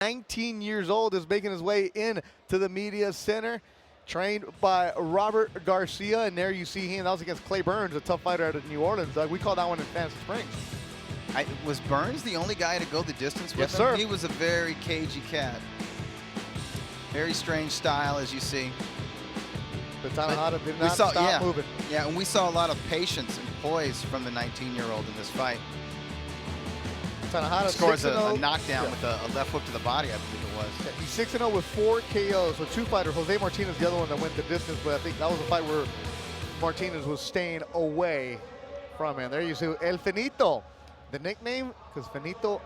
19 years old, is making his way into the media center, trained by Robert Garcia. And there you see him. That was against Clay Burns, a tough fighter out of New Orleans. We call that one in Fantasy Springs. Was Burns the only guy to go the distance with Yes, him? sir. He was a very cagey cat. Very strange style, as you see. But Tanajara did not stop moving. Yeah, and we saw a lot of patience and poise from the 19-year-old in this fight. Tanajara scores a 6-0. knockdown with a left hook to the body, I believe it was. Yeah, he's 6-0 with 4 KOs. So 2 fighters. Jose Martinez, the other one that went the distance, but I think that was a fight where Martinez was staying away from him. There you see El Finito. The nickname, because Finito,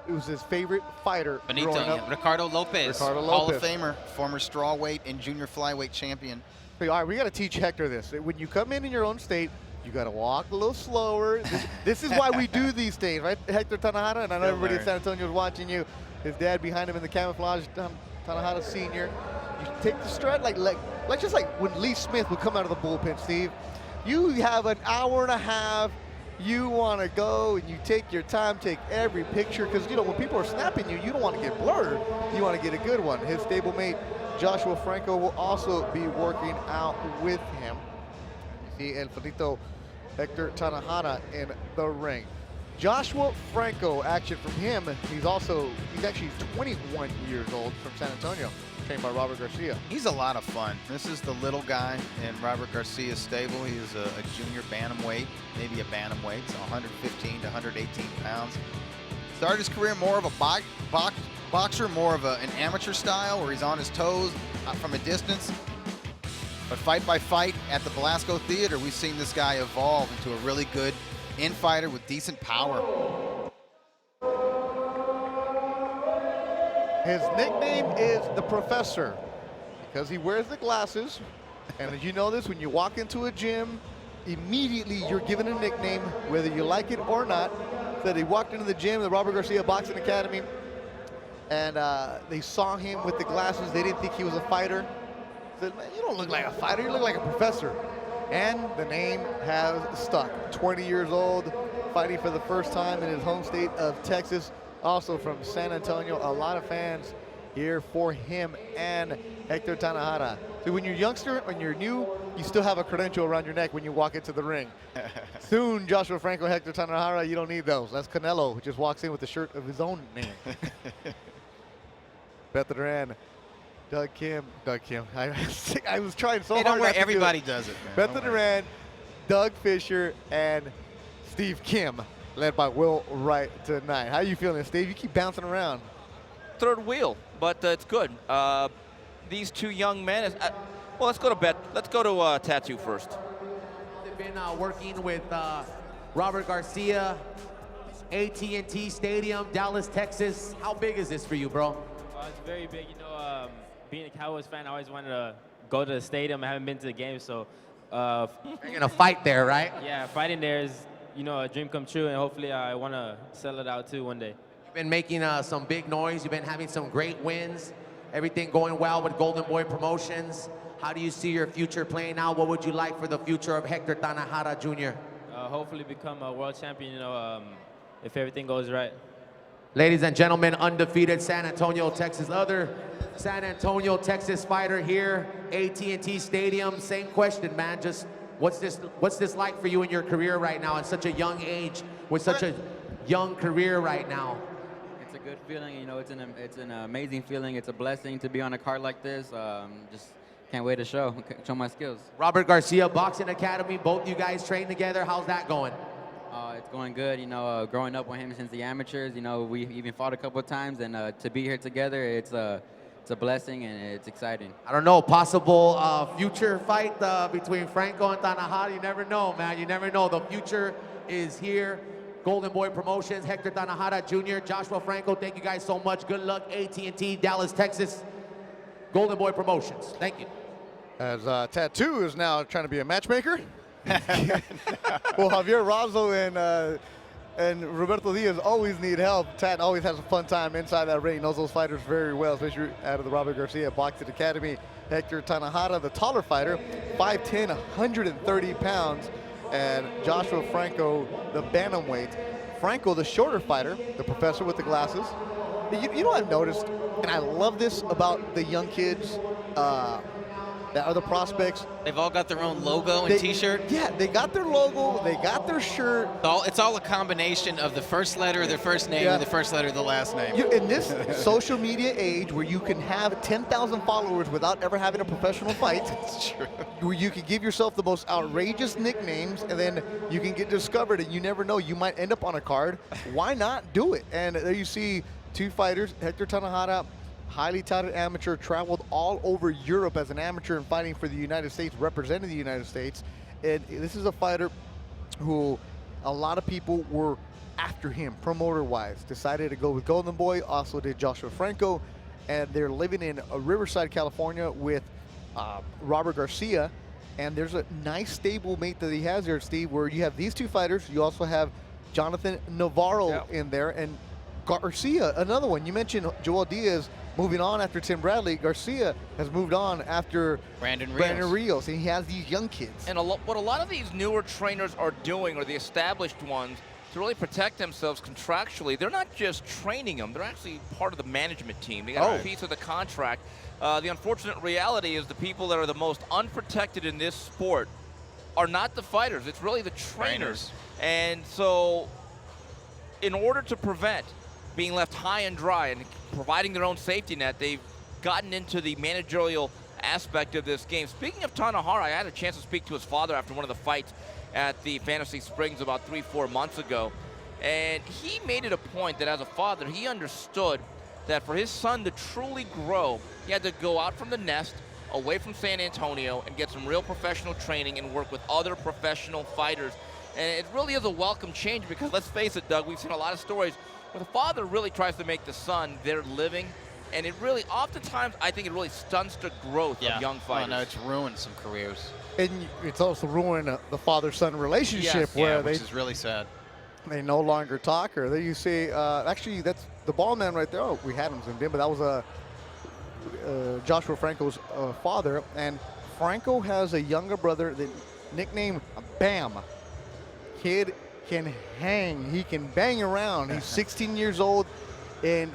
it was his favorite fighter growing up. Ricardo Lopez. Hall of Famer, former strawweight and junior flyweight champion. All right, we got to teach Hector this. When you come in your own state, you got to walk a little slower. This is why we do these things, right, Hector Tanajara? And I know everybody in San Antonio is watching you. His dad behind him in the camouflage, Tanajara Sr. You take the strut like just like when Lee Smith would come out of the bullpen, Steve. You have an hour and a half. You want to go and you take your time, take every picture, because you know when people are snapping you, you don't want to get blurred. You want to get a good one. His stablemate Joshua Franco will also be working out with him. You see El Finito Hector Tanajara in the ring. Joshua Franco, action from him. He's actually 21 years old, from San Antonio, trained by Robert Garcia. He's a lot of fun. This is the little guy in Robert Garcia's stable. He is a junior bantamweight, maybe a bantamweight, so 115 to 118 pounds. Started his career more of a boxer, more of an amateur style, where he's on his toes from a distance. But fight by fight at the Belasco Theater, we've seen this guy evolve into a really good infighter with decent power. His nickname is the Professor because he wears the glasses. And as you know this, when you walk into a gym, immediately you're given a nickname, whether you like it or not. So they walked into the gym, the Robert Garcia Boxing Academy, and they saw him with the glasses. They didn't think he was a fighter. Said, man, you don't look like a fighter, you look like a professor. And the name has stuck. 20 years old, fighting for the first time in his home state of Texas. Also from San Antonio, a lot of fans here for him and Hector Tanajara. So when you're a youngster, when you're new, you still have a credential around your neck when you walk into the ring. Soon, Joshua Franco, Hector Tanajara, you don't need those. That's Canelo, who just walks in with the shirt of his own name. Beth Duran, Doug Kim. I was trying so hard. Don't worry, everybody does it, man. Beth Duran, Doug Fisher, and Steve Kim, led by Will Wright tonight. How you feeling, Steve? You keep bouncing around. Third wheel, but it's good. These two young men, well, let's go to Bet. Let's go to Tattoo first. They've been working with Robert Garcia, AT&T Stadium, Dallas, Texas. How big is this for you, bro? It's very big. You know, being a Cowboys fan, I always wanted to go to the stadium. I haven't been to the game, so. You're gonna fight there, right? Yeah, fighting there is, you know, a dream come true, and hopefully I want to sell it out too one day. You've been making some big noise. You've been having some great wins. Everything going well with Golden Boy Promotions. How do you see your future playing out? What would you like for the future of Hector Tanajara Jr.? Hopefully become a world champion, you know, if everything goes right. Ladies and gentlemen, undefeated San Antonio, Texas. Other San Antonio, Texas fighter here, AT&T Stadium. Same question, man. Just what's this like for you in your career right now at such a young age, with such a young career right now? It's a good feeling, you know. It's an amazing feeling. It's a blessing to be on a card like this. Just can't wait to show my skills. Robert Garcia Boxing Academy. Both you guys train together. How's that going? It's going good. You know, growing up with him since the amateurs. You know, we even fought a couple of times, and to be here together, it's a blessing and it's exciting. I don't know, possible future fight between Franco and Tanajara. You never know, man. You never know. The future is here. Golden Boy Promotions, Hector Tanajara Jr., Joshua Franco. Thank you guys so much. Good luck, AT&T, Dallas, Texas. Golden Boy Promotions. Thank you. As Tattoo is now trying to be a matchmaker. Well, Javier Razo and Roberto Diaz always need help. Tat always has a fun time inside that ring. Knows those fighters very well, especially out of the Robert Garcia Boxing Academy. Hector Tanajara, the taller fighter, 5'10", 130 pounds. And Joshua Franco, the bantamweight. Franco, the shorter fighter, the professor with the glasses. You know what I've noticed, and I love this about the young kids that are the prospects. They've all got their own logo and T-shirt. Yeah, they got their logo, they got their shirt. It's all a combination of the first letter of their first name and the first letter of the last name. In this social media age where you can have 10,000 followers without ever having a professional fight, That's true. where you can give yourself the most outrageous nicknames and then you can get discovered and you never know, you might end up on a card. Why not do it? And there you see two fighters, Hector Tanajara, highly touted amateur, traveled all over Europe as an amateur and fighting for the United States, representing the United States. And this is a fighter who a lot of people were after him, promoter-wise. Decided to go with Golden Boy, also did Joshua Franco, and they're living in Riverside, California with Robert Garcia. And there's a nice stable mate that he has there, Steve, where you have these two fighters. You also have Jonathan Navarro in there, and Garcia, another one. You mentioned Joel Diaz moving on after Tim Bradley. Garcia has moved on after Brandon Rios, and he has these young kids. And what a lot of these newer trainers are doing, or the established ones, to really protect themselves contractually, they're not just training them, they're actually part of the management team. They got a piece of the contract. The unfortunate reality is the people that are the most unprotected in this sport are not the fighters, it's really the trainers. And so in order to prevent being left high and dry and providing their own safety net, they've gotten into the managerial aspect of this game. Speaking of Tanajara, I had a chance to speak to his father after one of the fights at the Fantasy Springs about 3-4 months ago. And he made it a point that as a father, he understood that for his son to truly grow, he had to go out from the nest, away from San Antonio, and get some real professional training and work with other professional fighters. And it really is a welcome change because, let's face it, Doug, we've seen a lot of stories where the father really tries to make the son their living, and it really, oftentimes, I think it really stunts the growth of young fighters. Oh, no, it's ruined some careers. And it's also ruined the father-son relationship where which is really sad. They no longer talk. Or there you see, actually, that's the ball man right there. Oh, we had him zoomed in, but that was Joshua Franco's father. And Franco has a younger brother that nicknamed Bam. Kid can hang. He can bang around. He's 16 years old. And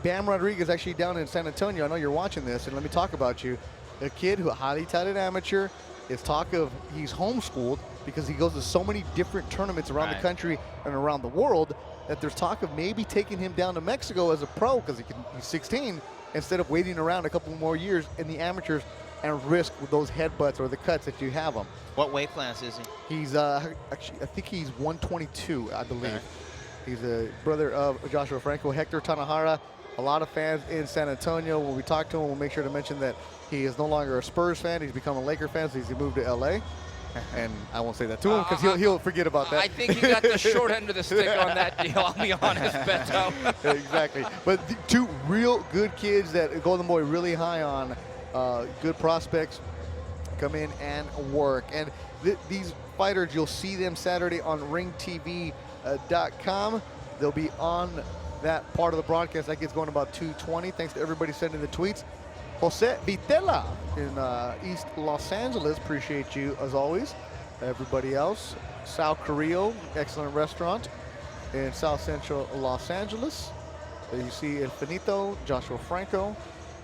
Bam Rodriguez actually down in San Antonio. I know you're watching this, and let me talk about you. A kid who highly touted amateur. Is talk of he's homeschooled because he goes to so many different tournaments around the country and around the world that there's talk of maybe taking him down to Mexico as a pro because he's 16 instead of waiting around a couple more years in the amateurs and risk with those headbutts or the cuts that you have him. What weight class is he? He's actually, I think he's 122, I believe. Okay. He's a brother of Joshua Franco. Hector Tanajara, a lot of fans in San Antonio. When we talk to him, we'll make sure to mention that he is no longer a Spurs fan. He's become a Laker fan since he moved to L.A. And I won't say that to him because he'll forget about that. I think he got the short end of the stick on that deal, I'll be honest, Beto. Exactly. But two real good kids that Golden Boy really high on, good prospects, come in and work. And these fighters, you'll see them Saturday on ringtv.com. They'll be on that part of the broadcast. That gets going about 2:20. Thanks to everybody sending the tweets. Jose Vitela in East Los Angeles. Appreciate you as always. Everybody else. Sal Carrillo, excellent restaurant in South Central Los Angeles. There you see Infinito, Joshua Franco,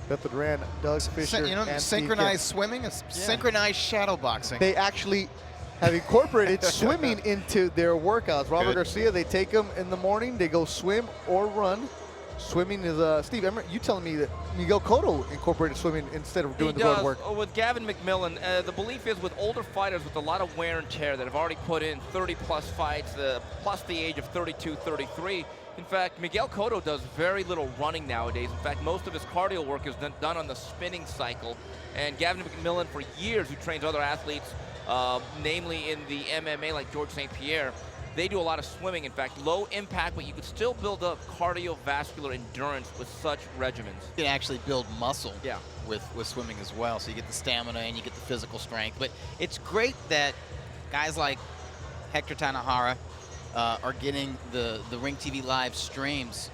Beth Duran, Doug Fisher, and synchronized swimming, synchronized shadow boxing. They actually have incorporated swimming into their workouts. Robert Garcia, they take them in the morning, they go swim or run. Swimming is, Steve, I remember you telling me that Miguel Cotto incorporated swimming instead of doing the road work. With Gavin McMillan, the belief is with older fighters with a lot of wear and tear that have already put in 30-plus fights, plus the age of 32, 33. In fact, Miguel Cotto does very little running nowadays. In fact, most of his cardio work is done on the spinning cycle. And Gavin McMillan, for years, who trains other athletes, namely in the MMA like George St. Pierre, they do a lot of swimming. In fact, low impact, but you could still build up cardiovascular endurance with such regimens. You can actually build muscle with swimming as well. So you get the stamina and you get the physical strength. But it's great that guys like Hector Tanajara are getting the Ring TV live streams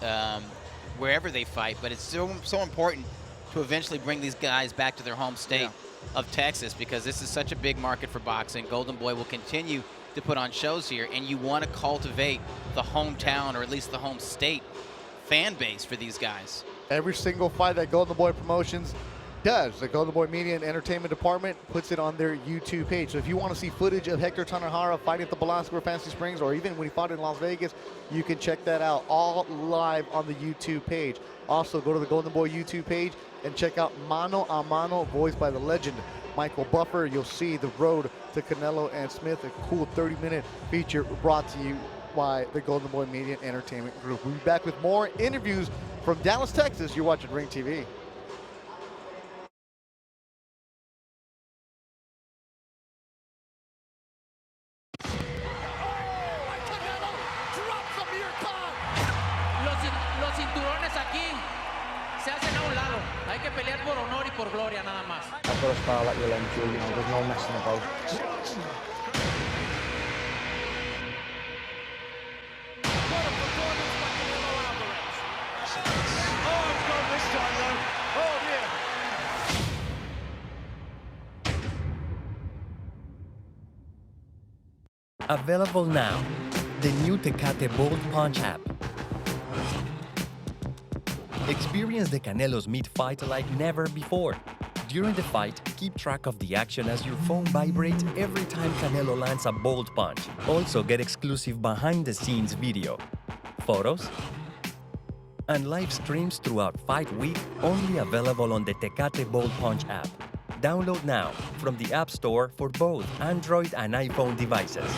wherever they fight. But it's so important to eventually bring these guys back to their home state of Texas, because this is such a big market for boxing. Golden Boy will continue to put on shows here, and you want to cultivate the hometown, or at least the home state, fan base for these guys. Every single fight that Golden Boy Promotions does, the Golden Boy Media and Entertainment Department puts it on their YouTube page. So if you want to see footage of Hector Tanajara fighting at the Belasco or Fantasy Springs, or even when he fought in Las Vegas, you can check that out all live on the YouTube page. Also, go to the Golden Boy YouTube page and check out Mano a Mano, voiced by the legend Michael Buffer. You'll see the road to Canelo and Smith, a cool 30-minute feature brought to you by the Golden Boy Media and Entertainment Group. We'll be back with more interviews from Dallas, Texas. You're watching Ring TV. Los cinturones aquí se hacen a un lado. Hay que pelear por honor y por gloria nada más. I've got to spar like you're learning to, you know, there's no messing about. What a performance by Canelo Alvarez. Oh, it's gone this time though. Oh dear. Available now, the new Tecate Bold Punch app. Experience the Canelo's meat fight like never before. During the fight, keep track of the action as your phone vibrates every time Canelo lands a bold punch. Also get exclusive behind-the-scenes video, photos, and live streams throughout Fight Week, only available on the Tecate Bold Punch app. Download now from the App Store for both Android and iPhone devices.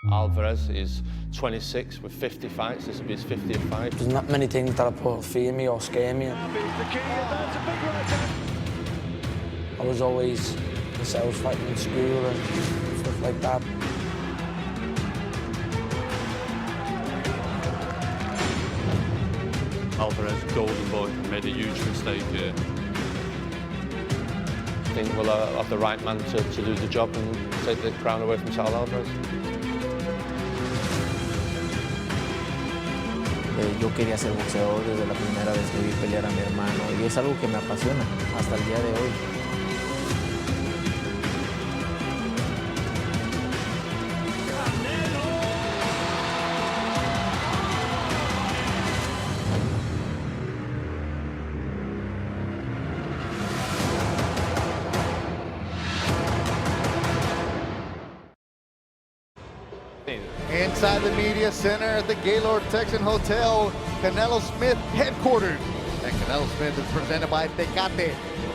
Alvarez is 26 with 50 fights. This will be his 50th fight. There's not many things that put fear me or scare me. I was always the sales fighting in school and stuff like that. Alvarez, Golden Boy, made a huge mistake here. I think we'll have the right man to do the job and take the crown away from Saul Alvarez. Yo quería ser boxeador desde la primera vez que vi pelear a mi hermano y es algo que me apasiona hasta el día de hoy. Inside the media center at the Gaylord Texan Hotel, Canelo Smith headquarters. And Canelo Smith is presented by Tecate,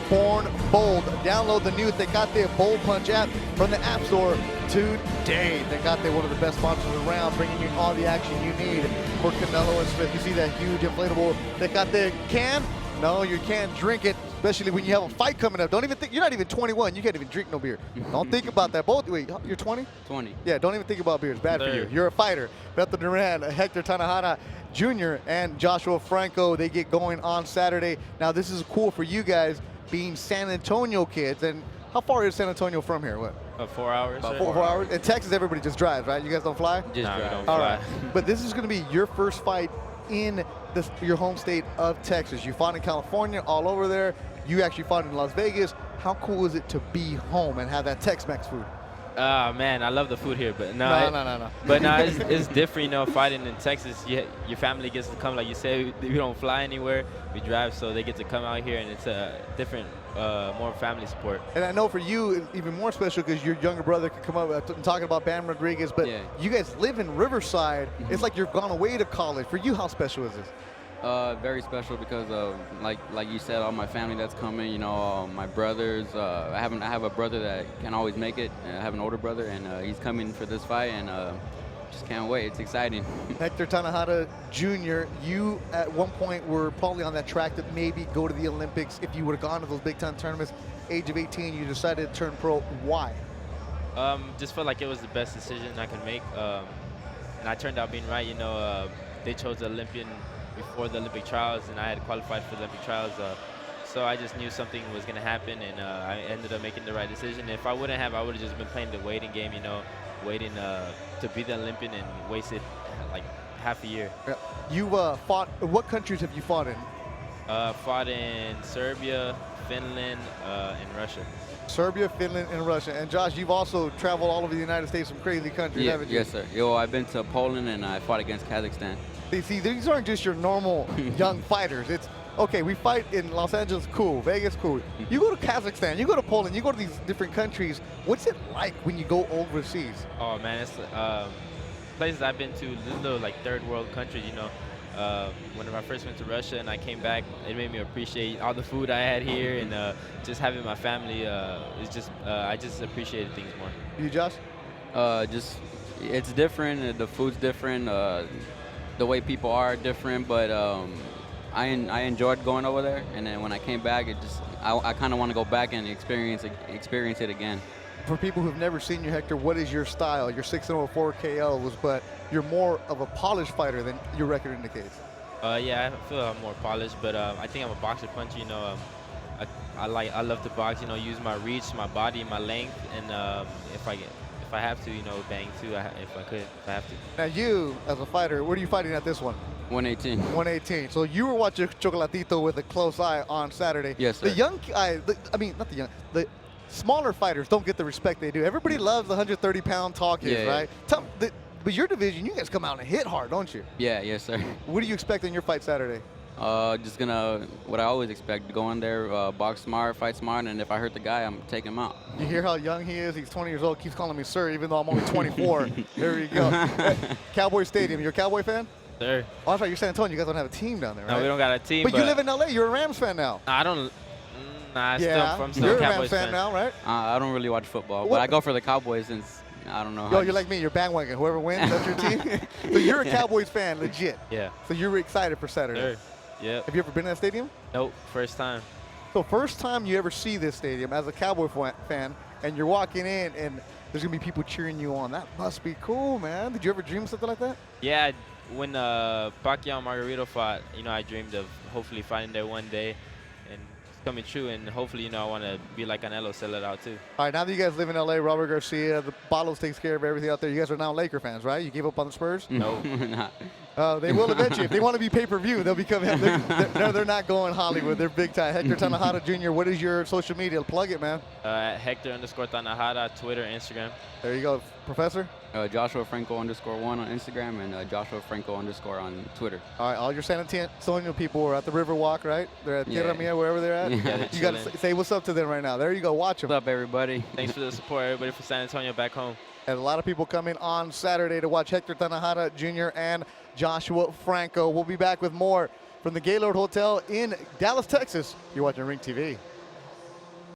born bold. Download the new Tecate Bold Punch app from the App Store today. Tecate, one of the best sponsors around, bringing you all the action you need for Canelo and Smith. You see that huge inflatable Tecate can? No, you can't drink it, especially when you have a fight coming up. Don't even think, you're not even 21. You can't even drink no beer. Don't think about that. Both, wait, you're 20? 20. Yeah, don't even think about beer. It's bad for you. You're a fighter. Beto Duran, Hector Tanajara Jr., and Joshua Franco, they get going on Saturday. Now, this is cool for you guys being San Antonio kids. And how far is San Antonio from here? What? 4 hours. About 4 hours? In Texas, everybody just drives, right? You guys don't fly? Just drive. We don't All fly. right. But this is going to be your first fight in your home state of Texas. You fought in California, all over there. You actually fought in Las Vegas. How cool is it to be home and have that Tex-Mex food? Man, I love the food here, but no. But no, it's different, you know, fighting in Texas. Your family gets to come, like you said, we don't fly anywhere. We drive, so they get to come out here, and it's a different, more family support. And I know for you, it's even more special because your younger brother could come up and talking about Bam Rodriguez, but you guys live in Riverside. It's like you've gone away to college. For you, how special is this? Very special because of like you said, all my family that's coming. You know, my brothers. I have a brother that can always make it. I have an older brother, and he's coming for this fight, and just can't wait. It's exciting. Hector Tanajara Jr., you at one point were probably on that track to maybe go to the Olympics if you would have gone to those big-time tournaments. Age of 18, you decided to turn pro. Why? Just felt like it was the best decision I could make, and I turned out being right. You know, they chose the Olympian before the Olympic trials, and I had qualified for the Olympic trials. So I just knew something was going to happen, and I ended up making the right decision. If I wouldn't have, I would have just been playing the waiting game, you know, waiting to be the Olympian and wasted like half a year. Yeah. You fought, what countries have you fought in? Fought in Serbia, Finland, and Russia. Serbia, Finland, and Russia. And Josh, you've also traveled all over the United States, some crazy countries, haven't you? Yes, sir. Yo, I've been to Poland and I fought against Kazakhstan. See, these aren't just your normal young fighters. It's, okay, we fight in Los Angeles, cool. Vegas, cool. You go to Kazakhstan, you go to Poland, you go to these different countries. What's it like when you go overseas? Oh, man, it's places I've been to, little like third world countries, you know. Whenever I first went to Russia and I came back, it made me appreciate all the food I had here and just having my family. I just appreciated things more. You, Josh? It's different. The food's different. The way people are different, but I enjoyed going over there. And then when I came back, I kind of want to go back and experience it again. For people who've never seen you, Hector, what is your style? Your 6-0 4 KOs, but you're more of a polished fighter than your record indicates. Yeah, I feel I'm more polished, but I think I'm a boxer puncher. You know, I love to box. You know, use my reach, my body, my length, and if I have to, you know, bang too. If I have to. Now you, as a fighter, what are you fighting at this one? 118. 118. So you were watching Chocolatito with a close eye on Saturday. Yes, sir. The young guy, the smaller fighters don't get the respect they do. Everybody loves the 130-pound talkies, right? But your division, you guys come out and hit hard, don't you? Yeah, yes, sir. What do you expect in your fight Saturday? Just gonna, what I always expect, go in there, box smart, fight smart, and if I hurt the guy, I'm taking him out. You hear how young he is? He's 20 years old, keeps calling me sir, even though I'm only 24. There you go. Cowboy Stadium, you're a Cowboy fan? Sir. Oh, that's right, you're San Antonio. You guys don't have a team down there, right? No, we don't got a team. But you live in L.A. You're a Rams fan now. I don't. Nah, I'm still you're a Cowboys a Rams fan now, right? I don't really watch football, but I go for the Cowboys since I don't know. Yo, you're like me. You're bandwagon. Whoever wins, that's your team. So you're a Cowboys fan, legit. Yeah. So you're excited for Saturday. Sure. Yeah. Have you ever been to that stadium? Nope, first time. So first time you ever see this stadium as a Cowboy fan, and you're walking in, and there's gonna be people cheering you on. That must be cool, man. Did you ever dream of something like that? Yeah, when Pacquiao and Margarito fought, you know, I dreamed of hopefully fighting there one day, and it's coming true. And hopefully, you know, I want to be like Canelo, sell it out too. All right, now that you guys live in LA, Robert Garcia, the Bottles takes care of everything out there. You guys are now Laker fans, right? You gave up on the Spurs? No. They will eventually. If they want to be pay-per-view, they'll become. They're not going Hollywood. They're big time. Hector Tanajara Jr., what is your social media? Plug it, man. Hector_Tanajara, Twitter, Instagram. There you go, Professor. Joshua Franco _1 on Instagram and Joshua Franco _ on Twitter. All right, all your San Antonio people are at the Riverwalk, right? They're at Tierra Mia, wherever they're at. Yeah, you got to say what's up to them right now. There you go. Watch them. What's up, everybody? Thanks for the support, everybody from San Antonio back home. And a lot of people coming on Saturday to watch Hector Tanajara Jr. and Joshua Franco. We'll be back with more from the Gaylord Hotel in Dallas, Texas. You're watching Ring TV.